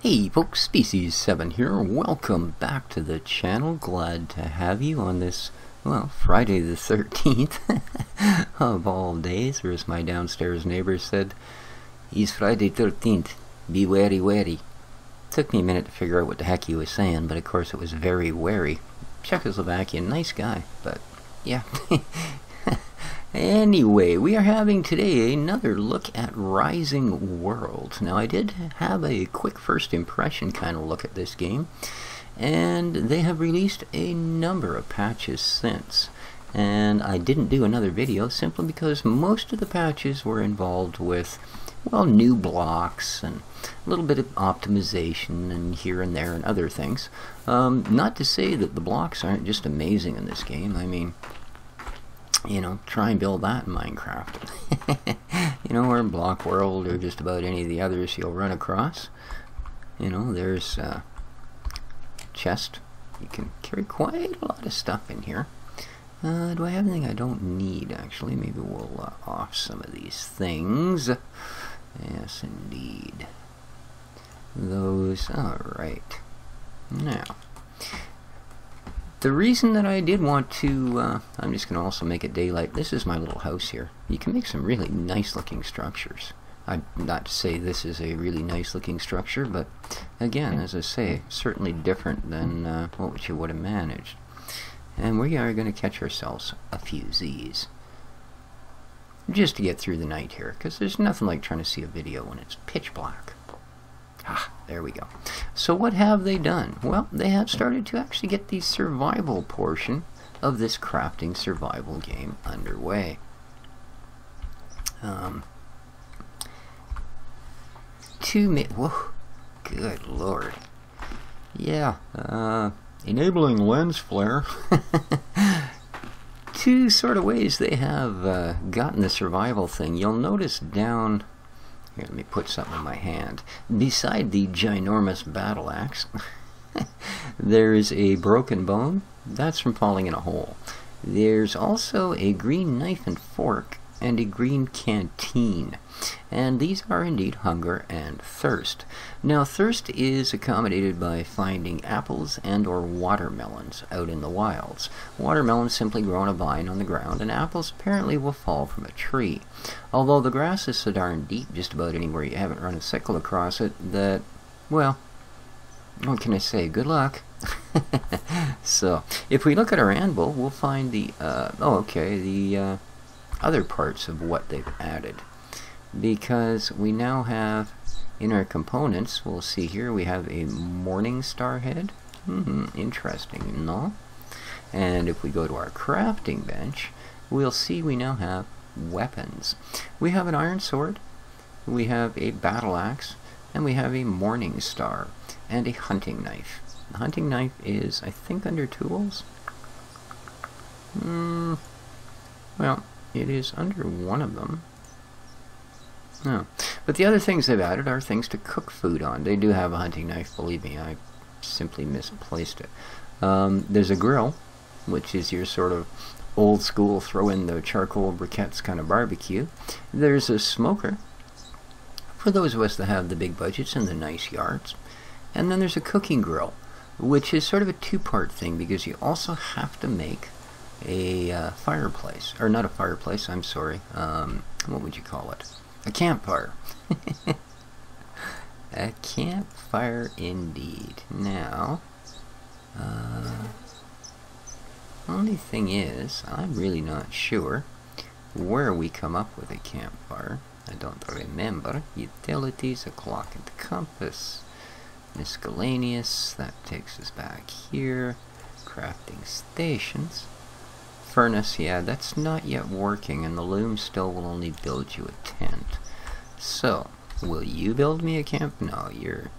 Hey folks, Species7 here. Welcome back to the channel. Glad to have you on this, well, Friday the 13th of all days, or as my downstairs neighbor said, "It's Friday 13th. Be wary, wary." Took me a minute to figure out what the heck he was saying, but of course it was very wary. Czechoslovakian, nice guy, but yeah. Anyway, we are having today another look at Rising Worlds. Now, I did have a quick first impression kind of look at this game, and they have released a number of patches since. And I didn't do another video simply because most of the patches were involved with, well, new blocks and a little bit of optimization and here and there and other things. Not to say that the blocks aren't just amazing in this game. I mean, you know, try and build that in Minecraft. You know, or in Block World, or just about any of the others you'll run across. You know, there's a chest. You can carry quite a lot of stuff in here. Do I have anything I don't need, actually? Maybe we'll off some of these things. Yes, indeed. Those, alright. Now, the reason that I did want to, I'm just going to also make it daylight. This is my little house here. You can make some really nice looking structures. I'm not to say this is a really nice looking structure, but again, as I say, certainly different than what you would have managed. And we are going to catch ourselves a few Z's. Just to get through the night here, because there's nothing like trying to see a video when it's pitch black. Ah, there we go. So what have they done? Well, they have started to actually get the survival portion of this crafting survival game underway. Whoa, good lord. Yeah, enabling lens flare. Two sort of ways they have gotten the survival thing. You'll notice down... Here, let me put something in my hand. Beside the ginormous battle axe, there's a broken bone. That's from falling in a hole. There's also a green knife and fork and a green canteen. And these are indeed hunger and thirst. Now, thirst is accommodated by finding apples and or watermelons out in the wilds. Watermelons simply grow on a vine on the ground, and apples apparently will fall from a tree. Although the grass is so darn deep just about anywhere you haven't run a sickle across it that, well, what can I say? Good luck. So, if we look at our anvil, we'll find the, the other parts of what they've added. Because we now have, in our components, we'll see here, we have a morning star head. Interesting, no? And if we go to our crafting bench, we'll see we now have weapons. We have an iron sword, we have a battle axe, and we have a morning star, and a hunting knife. The hunting knife is, I think, under tools? Well, it is under one of them. No. But the other things they've added are things to cook food on. They do have a hunting knife, believe me, I simply misplaced it. There's a grill, which is your sort of old school throw in the charcoal briquettes kind of barbecue. There's a smoker, for those of us that have the big budgets and the nice yards. And then there's a cooking grill, which is sort of a two-part thing, because you also have to make a fireplace. Or not a fireplace, I'm sorry. What would you call it? A campfire. A campfire indeed. Now, only thing is, I'm really not sure where we come up with a campfire. I don't remember. Utilities, a clock and compass. Miscellaneous, that takes us back here. Crafting stations. Furnace, yeah, that's not yet working, and the loom still will only build you a tent. So, will you build me a camp? No, you're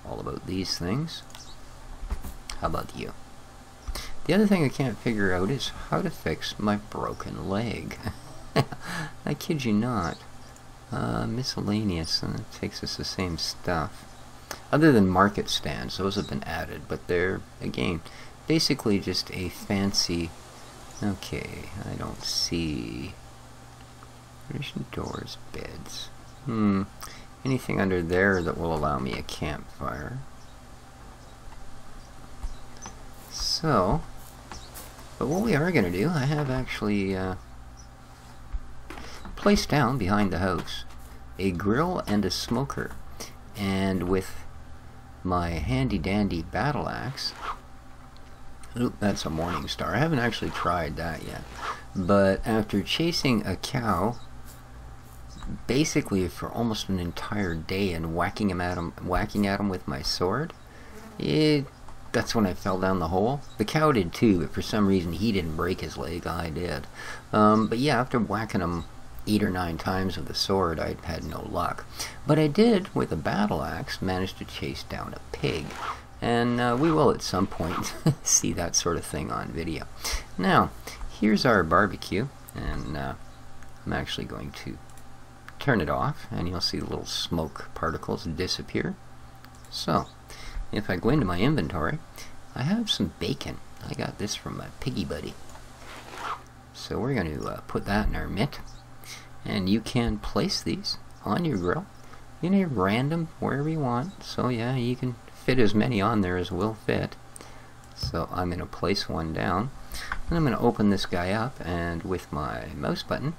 all about these things. How about you? The other thing I can't figure out is how to fix my broken leg. I kid you not. Miscellaneous, and it takes us the same stuff. Other than market stands, those have been added, but they're, again, basically just a fancy... Okay, I don't see... Partition doors, beds. anything under there that will allow me a campfire. So, but what we are going to do, I have actually placed down behind the house a grill and a smoker, and with my handy dandy battle axe. Oop, that's a morning star. I haven't actually tried that yet, but after chasing a cow basically for almost an entire day and whacking at him with my sword, that's when I fell down the hole. The cow did too, but for some reason he didn't break his leg. I did. But yeah, after whacking him 8 or 9 times with the sword, I had no luck. But I did, with a battle axe, manage to chase down a pig. And we will at some point see that sort of thing on video. Now, here's our barbecue, and I'm actually going to turn it off, and you'll see the little smoke particles disappear. So, if I go into my inventory, I have some bacon. I got this from my piggy buddy. So we're going to put that in our mitt. And you can place these on your grill in a random wherever you want. So yeah, you can fit as many on there as will fit. So I'm going to place one down, and I'm going to open this guy up, and with my mouse button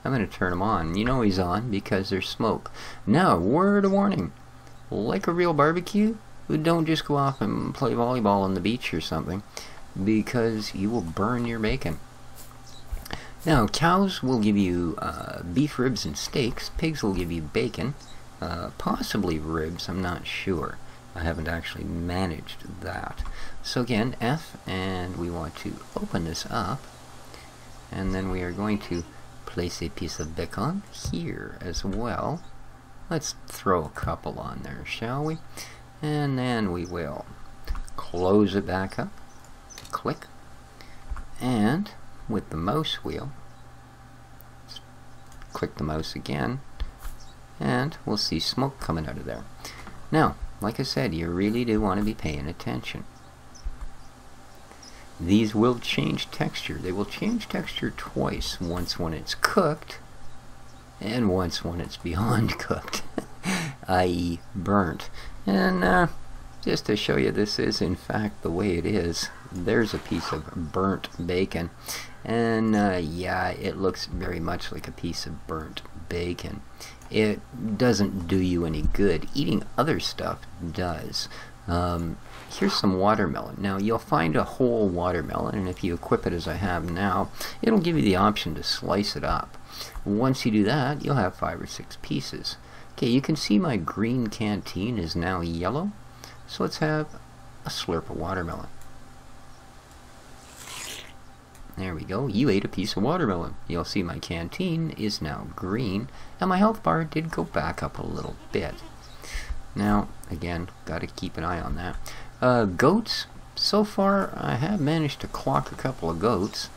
I'm going to turn him on. You know he's on because there's smoke. Now, word of warning, like a real barbecue, don't just go off and play volleyball on the beach or something, because you will burn your bacon. Now, cows will give you beef ribs and steaks. Pigs will give you bacon, possibly ribs, I'm not sure. I haven't actually managed that. So again, F, and we want to open this up, and then we are going to place a piece of bacon here as well. Let's throw a couple on there, shall we? And then we will close it back up, click, and with the mouse wheel, click the mouse again, and we'll see smoke coming out of there. Now, like I said, you really do want to be paying attention. These will change texture. They will change texture twice, once when it's cooked, and once when it's beyond cooked, i.e. burnt. And just to show you this is in fact the way it is, there's a piece of burnt bacon, and yeah, it looks very much like a piece of burnt bacon. It doesn't do you any good. Eating other stuff does. Here's some watermelon. Now, you'll find a whole watermelon, and if you equip it as I have now, it'll give you the option to slice it up. Once you do that, you'll have 5 or 6 pieces. Okay, you can see my green canteen is now yellow, so let's have a slurp of watermelon. There we go. You ate a piece of watermelon. You'll see my canteen is now green, and my health bar did go back up a little bit. Now, again, got to keep an eye on that. Goats. So far, I have managed to clock a couple of goats.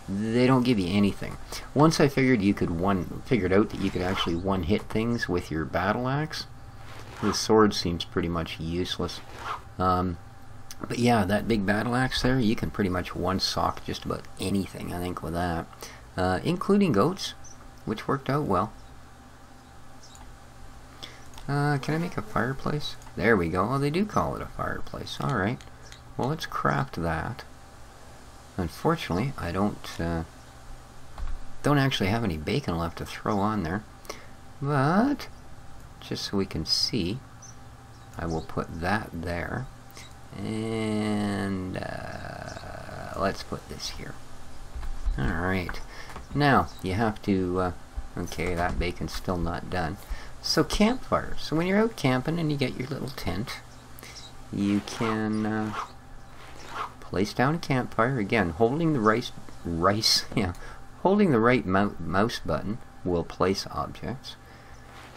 They don't give you anything. Once I figured out that you could actually one-hit things with your battle axe, the sword seems pretty much useless. But yeah, that big battle axe there, you can pretty much one-sock just about anything, I think, with that. Including goats, which worked out well. Can I make a fireplace? There we go. Oh, they do call it a fireplace. Alright. Well, let's craft that. Unfortunately, I don't actually have any bacon left to throw on there. But, just so we can see, I will put that there. And let's put this here. Alright. Now, you have to... okay, that bacon's still not done. So campfires. So when you're out camping and you get your little tent, you can place down a campfire. Again, holding the holding the right mouse button will place objects.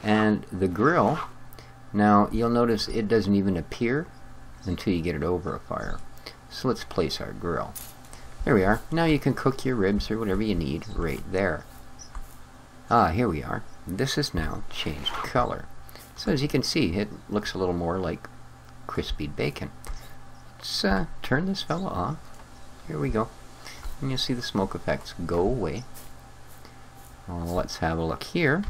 And the grill, now you'll notice it doesn't even appear until you get it over a fire. So let's place our grill. There we are. Now you can cook your ribs or whatever you need right there. Ah, here we are. This has now changed color. So as you can see, it looks a little more like crispy bacon. Let's turn this fella off. Here we go. And you'll see the smoke effects go away. Well, let's have a look here.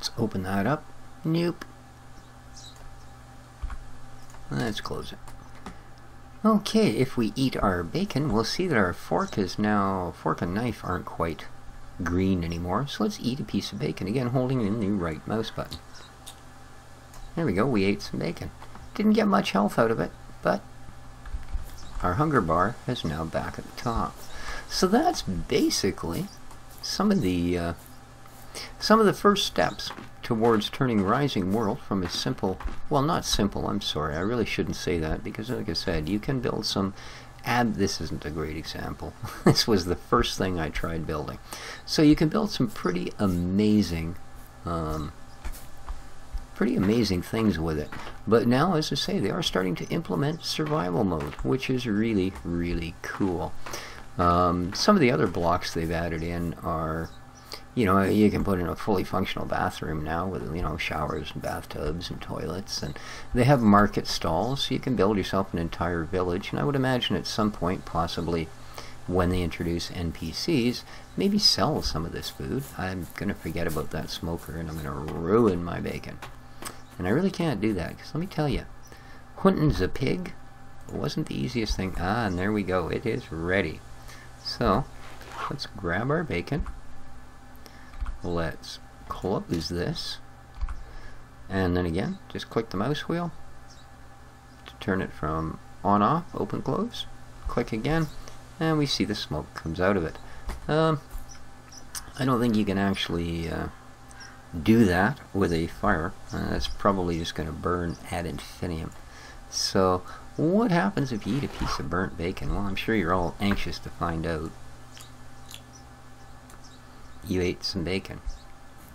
Let's open that up. Nope. Let's close it. Okay, if we eat our bacon, we'll see that our fork and knife aren't quite green anymore. So let's eat a piece of bacon, again holding in the right mouse button. There we go, we ate some bacon. Didn't get much health out of it, but our hunger bar is now back at the top. So that's basically some of the first steps towards turning Rising World from a simple, well, not simple, I'm sorry, I really shouldn't say that, because like I said, you can build some this isn't a great example. This was the first thing I tried building. So you can build some pretty amazing things with it. But now, as I say, they are starting to implement survival mode, which is really, really cool. Some of the other blocks they've added in are, you know, you can put in a fully functional bathroom now with, you know, showers and bathtubs and toilets, and they have market stalls, so you can build yourself an entire village. And I would imagine at some point, possibly when they introduce NPCs, maybe sell some of this food. I'm going to forget about that smoker, and I'm going to ruin my bacon. And I really can't do that, because let me tell you, hunting's a pig wasn't the easiest thing. Ah, and there we go. It is ready. So, let's grab our bacon. Let's close this, and then again, just click the mouse wheel to turn it from on off, open close, click again, and we see the smoke comes out of it. I don't think you can actually do that with a fire. That's probably just going to burn ad infinitum. So what happens if you eat a piece of burnt bacon? Well, I'm sure you're all anxious to find out. You ate some bacon.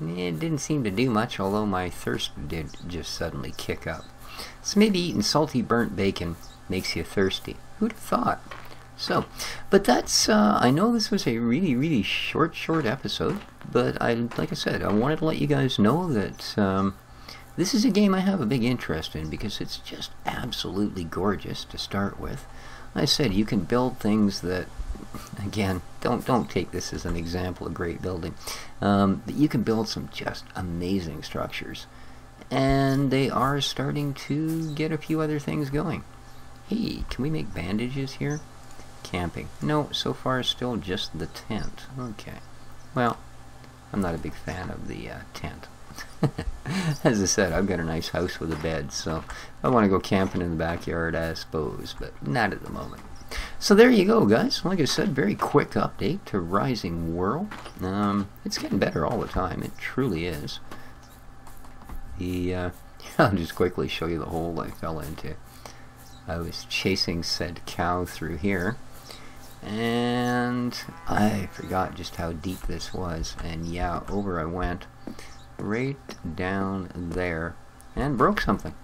It didn't seem to do much, although my thirst did just suddenly kick up. So maybe eating salty burnt bacon makes you thirsty. Who'd have thought? So, but that's, I know this was a really, really short episode, but like I said, I wanted to let you guys know that this is a game I have a big interest in, because it's just absolutely gorgeous to start with. Like I said, you can build things that, again, don't take this as an example of great building, but you can build some just amazing structures, and they are starting to get a few other things going. Hey, can we make bandages here? Camping. No, so far still just the tent. Okay. Well, I'm not a big fan of the tent. As I said, I've got a nice house with a bed, so I want to go camping in the backyard, I suppose, but not at the moment. So there you go, guys. Like I said, very quick update to Rising World. It's getting better all the time. It truly is. I'll just quickly show you the hole I fell into. I was chasing said cow through here, and I forgot just how deep this was, and yeah, over I went, right down there, and broke something.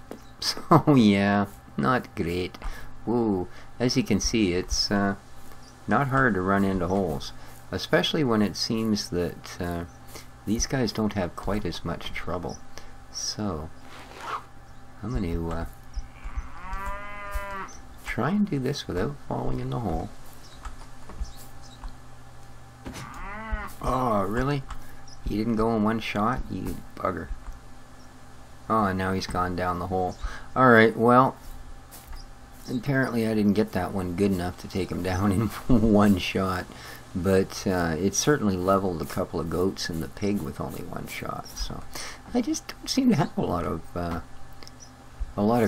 So yeah, not great. Woo. As you can see, it's not hard to run into holes, especially when it seems that these guys don't have quite as much trouble. So I'm going to try and do this without falling in the hole. Oh, really? He didn't go in one shot? You bugger. Oh, and now he's gone down the hole. Alright, well, apparently I didn't get that one good enough to take him down in one shot, but it certainly leveled a couple of goats and the pig with only one shot. So I just don't seem to have a lot of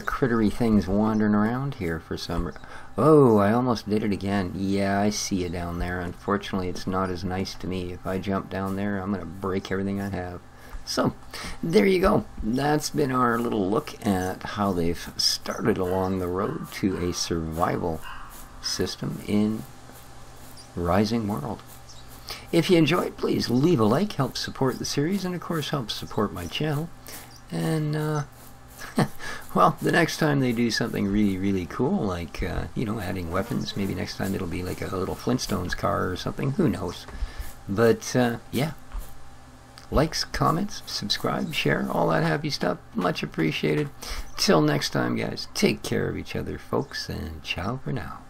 crittery things wandering around here for some. Oh, I almost did it again. Yeah, I see you down there. Unfortunately, it's not as nice to me. If I jump down there, I'm gonna break everything I have. So, there you go. That's been our little look at how they've started along the road to a survival system in Rising World. If you enjoyed, please leave a like, help support the series, and of course help support my channel. And, well, the next time they do something really, really cool, like, you know, adding weapons, maybe next time it'll be like a little Flintstones car or something, who knows. But, yeah. Likes, comments, subscribe, share, all that happy stuff. Much appreciated. Till next time, guys. Take care of each other, folks, and ciao for now.